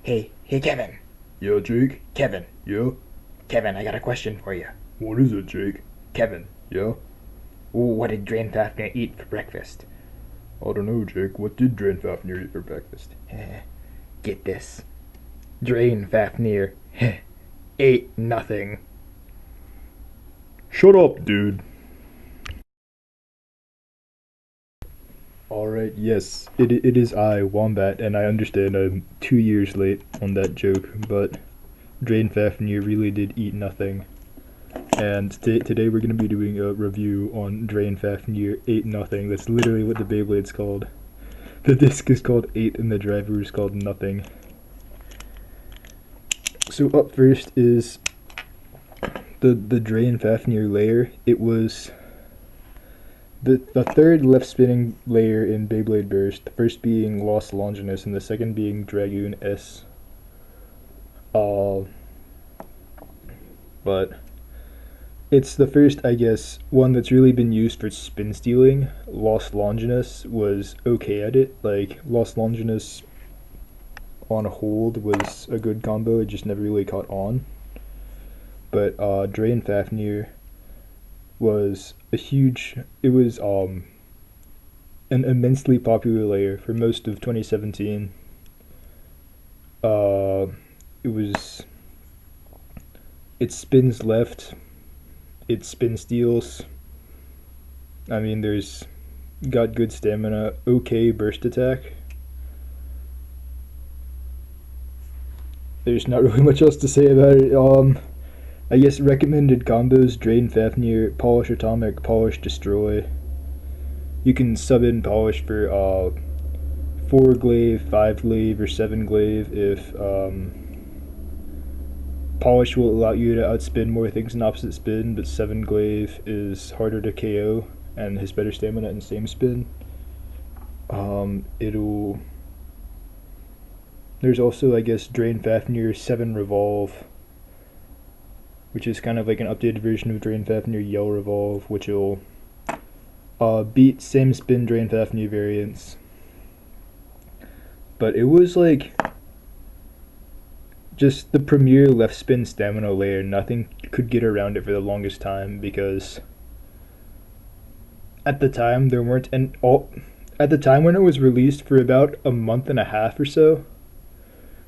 Hey, Kevin. Yeah, Jake? Kevin. Yeah? Kevin, I got a question for you. What is it, Jake? Kevin, Yeah? what did Drain Fafnir eat for breakfast? I don't know, Jake. What did Drain Fafnir eat for breakfast? Get this. Drain Fafnir ate nothing. Shut up, dude. Alright, yes, it is I, Wombat, and I understand I'm 2 years late on that joke, but Drain Fafnir really did eat nothing. And today we're going to be doing a review on Drain Fafnir Ate Nothing. That's literally what the Beyblade's called. The disc is called 8 and the driver is called Nothing. So up first is the Drain Fafnir layer. It was the third left spinning layer in Beyblade Burst, the first being Los Longinus and the second being Dragoon S. But it's the first, I guess, one that's really been used for spin stealing. Los Longinus was okay at it. Like, Los Longinus on hold was a good combo, it just never really caught on. But Drain Fafnir was it was an immensely popular layer for most of 2017. It spins left, it spin steals. I mean, there's got good stamina, okay burst attack. There's not really much else to say about it. I guess recommended combos: Drain Fafnir, Polish Atomic, Polish Destroy. You can sub in Polish for 4 glaive, 5 glaive, or 7 glaive if Polish will allow you to outspin more things in opposite spin, but 7 glaive is harder to KO and has better stamina in same spin. There's also, I guess, Drain Fafnir 7 Revolve, which is kind of like an updated version of Drain Fafnir Yell Revolve, which will beat same spin Drain Fafnir variants. But it was like just the premier left spin stamina layer. Nothing could get around it for the longest time because at the time there weren't at the time when it was released for about a month and a half or so,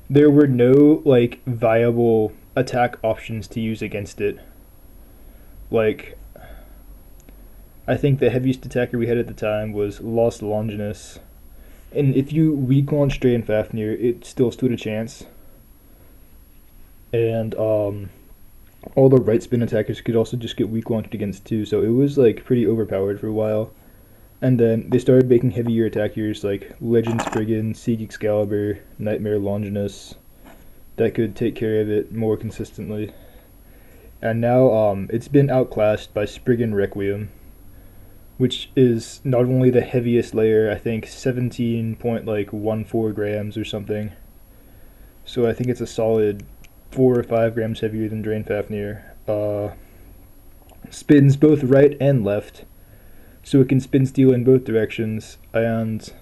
there were no like viable attack options to use against it. Like, I think the heaviest attacker we had at the time was Los Longinus, and if you weak launch Drain Fafnir, it still stood a chance. And all the right spin attackers could also just get weak launched against too, so it was like pretty overpowered for a while. And then they started making heavier attackers like Legend Spriggan, Sieg Excalibur, Nightmare Longinus that could take care of it more consistently. And now it's been outclassed by Spriggan Requiem, which is not only the heaviest layer, I think 17.14 grams or something. So I think it's a solid 4 or 5 grams heavier than Drain Fafnir. Spins both right and left, so it can spin steal in both directions, and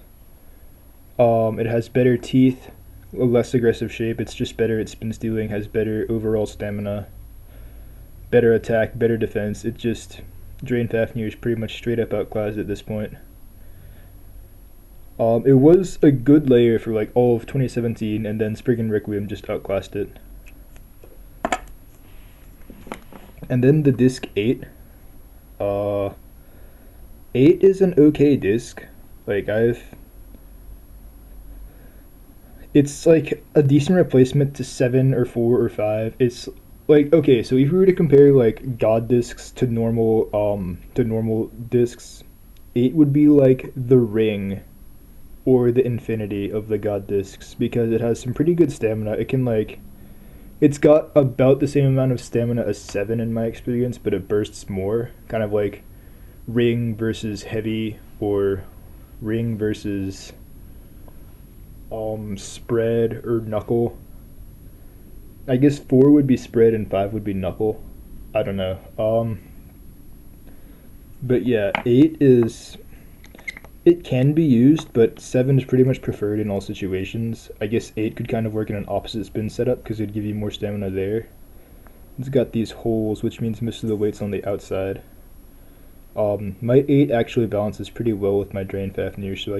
it has better teeth, a less aggressive shape. It's just better at spin stealing, has better overall stamina, better attack, better defense. It just, Drain Fafnir is pretty much straight up outclassed at this point. It was a good layer for like all of 2017, and then Spriggan Requiem just outclassed it. And then the disc 8. 8 is an okay disc. Like, it's like a decent replacement to 7 or 4 or 5. It's like, okay, so if we were to compare like God discs to normal discs, 8 would be like the Ring or the Infinity of the God discs, because it has some pretty good stamina. It can like, it's got about the same amount of stamina as 7 in my experience, but it bursts more. Kind of like Ring versus Heavy, or Ring versus Spread or Knuckle. I guess 4 would be Spread and 5 would be Knuckle. I don't know. But yeah, 8 is It can be used, but 7 is pretty much preferred in all situations. I guess 8 could kind of work in an opposite spin setup because it'd give you more stamina there. It's got these holes, which means most of the weight's on the outside. My 8 actually balances pretty well with my Drain Fafnir, so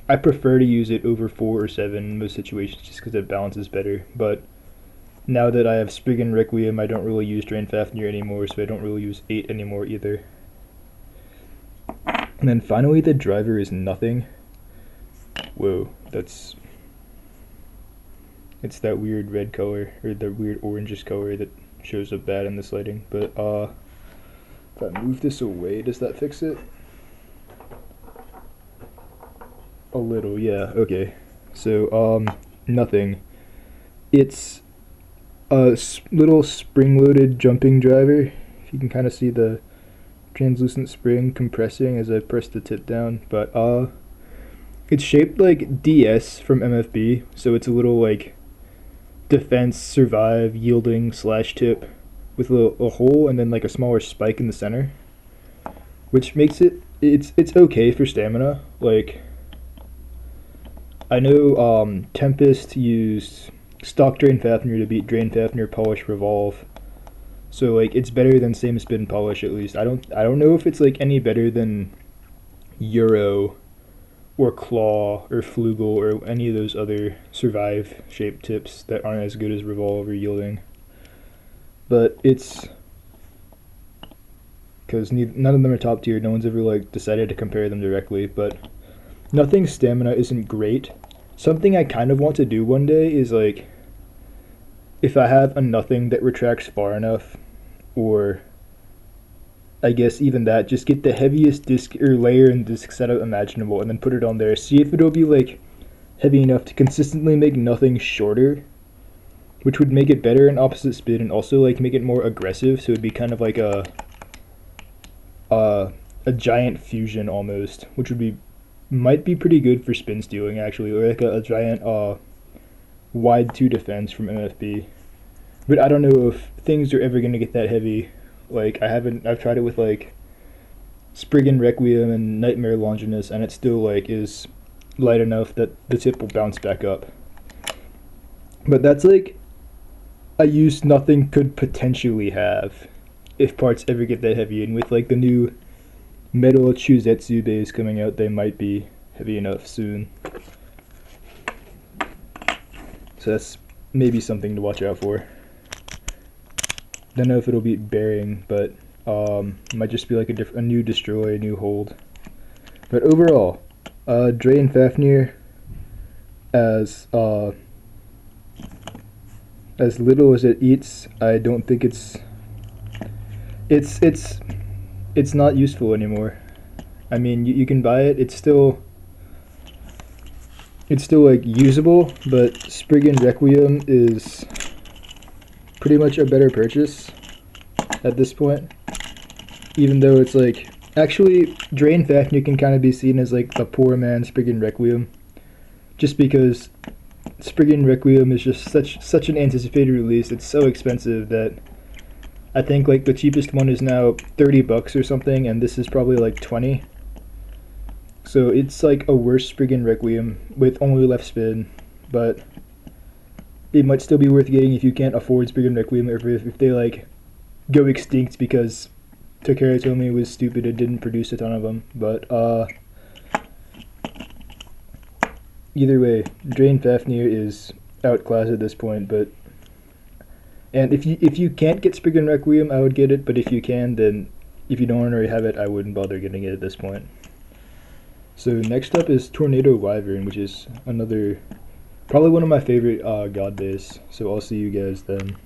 I prefer to use it over 4 or 7 in most situations just because it balances better. But now that I have Spriggan Requiem, I don't really use Drain Fafnir anymore, so I don't really use 8 anymore either. And then finally, the driver is nothing. Whoa, it's that weird red color, or the weird orangish color that shows up bad in this lighting. But if I move this away, does that fix it? A little, yeah, okay. So, nothing. It's a little spring-loaded jumping driver. If you can kind of see the translucent spring compressing as I press the tip down, but it's shaped like DS from MFB, so it's a little like defense, survive, yielding slash tip with a hole and then like a smaller spike in the center, which makes it's okay for stamina. Like, I know Tempest used stock Drain Fafnir to beat Drain Fafnir Polish Revolve. So like it's better than same spin polish at least. I don't know if it's like any better than Euro or Claw or Flugel or any of those other survive shaped tips that aren't as good as Revolve or Yielding. But it's because none of them are top tier. No one's ever like decided to compare them directly. But nothing's stamina isn't great. Something I kind of want to do one day is like, if I have a nothing that retracts far enough, or I guess even that, just get the heaviest disc or layer and disc setup imaginable and then put it on there. See if it'll be like heavy enough to consistently make nothing shorter, which would make it better in opposite spin and also like make it more aggressive. So it'd be kind of like a giant fusion almost, which might be pretty good for spin stealing actually, or like a giant wide 2 defense from MFB. But I don't know if things are ever going to get that heavy. Like, I've tried it with like Spriggan Requiem and Nightmare Longinus, and it still like is light enough that the tip will bounce back up. But that's like a use nothing could potentially have if parts ever get that heavy, and with like the new Metal Chuzetsu base coming out, they might be heavy enough soon. So that's maybe something to watch out for. Don't know if it'll beat Bearing, but might just be like a new destroy, a new hold. But overall, Drain Fafnir, as little as it eats, I don't think it's not useful anymore. I mean, you can buy it. It's still like usable, but Spriggan Requiem is pretty much a better purchase at this point. Even though it's like, actually Drain Fafnir can kind of be seen as like the poor man Spriggan Requiem, just because Spriggan Requiem is just such an anticipated release. It's so expensive that I think like the cheapest one is now $30 or something, and this is probably like 20. So it's like a worse Spriggan Requiem with only left spin, but it might still be worth getting if you can't afford Spriggan Requiem, or if they like go extinct because Tokaritomi was stupid and didn't produce a ton of them. But either way, Drain Fafnir is outclassed at this point. And if you can't get Spriggan Requiem, I would get it. But if you can, then if you don't already have it, I wouldn't bother getting it at this point. So next up is Tornado Wyvern, which is probably one of my favorite god base. So I'll see you guys then.